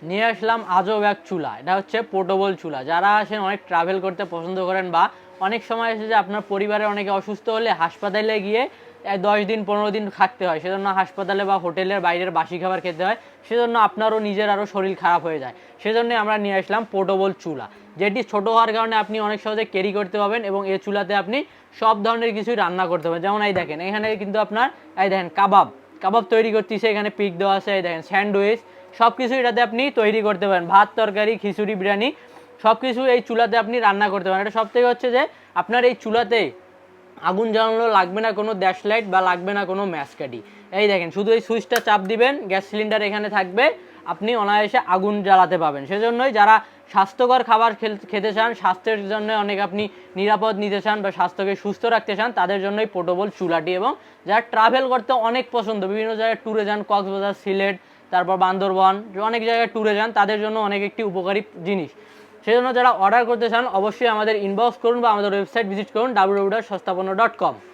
নিয়ে আসলাম আজব এক চুলা। এটা হচ্ছে পোর্টেবল চুলা। যারা আসেন অনেক ট্রাভেল করতে পছন্দ করেন বা অনেক সময় এসে যে আপনার পরিবারের অনেকে অসুস্থ হলে হাসপাতালে গিয়ে 10 দিন 15 দিন থাকতে হয়, সেজন্য হাসপাতালে বা হোটেলের বাইরের বাসি খাবার খেতে হয়, সেজন্য আপনারও নিজের আরও শরীর খারাপ হয়ে যায়। সেজন্য আমরা নিয়ে আসলাম পোর্টেবল চুলা, যেটি ছোট হওয়ার কারণে আপনি অনেক সহজে ক্যারি করতে পারবেন এবং এই চুলাতে আপনি সব ধরনের কিছুই রান্না করতে পারবেন। যেমন এই দেখেন, এখানে কিন্তু আপনার এই দেখেন কাবাব কাবাব তৈরি করতেছে, এখানে পিক দেওয়া আছে, এই দেখেন স্যান্ডউইচ, সব কিছু এটাতে আপনি তৈরি করতে পারেন। ভাত, তরকারি, খিচুড়ি, বিরিয়ানি সব কিছু এই চুলাতে আপনি রান্না করতে পারেন। এটা সব থেকে হচ্ছে যে আপনার এই চুলাতে আগুন জ্বালানো লাগবে না কোনো ড্যাশ লাইট বা লাগবে না কোনো ম্যাসকাটি। এই দেখেন, শুধু এই সুইচটা চাপ দিবেন, গ্যাস সিলিন্ডার এখানে থাকবে, আপনি অনায়াসে আগুন জ্বালাতে পাবেন। সেজন্যই যারা স্বাস্থ্যকর খাবার খেতে চান, স্বাস্থ্যের জন্য অনেক আপনি নিরাপদ নিতে চান বা স্বাস্থ্যকে সুস্থ রাখতে চান, তাদের জন্যই পোর্টেবল চুলাটি। এবং যারা ট্রাভেল করতে অনেক পছন্দ, বিভিন্ন জায়গায় ট্যুরে যান, কক্সবাজার, সিলেট, তারপর বান্দরবান, অনেক জায়গায় ট্যুরে যান, তাদের জন্য অনেক একটি উপকারী জিনিস। সেজন্য যারা অর্ডার করতে চান অবশ্যই আমাদের ইনবক্স করুন বা আমাদের ওয়েবসাইট ভিজিট করুন www.সস্তাপন্ন.com।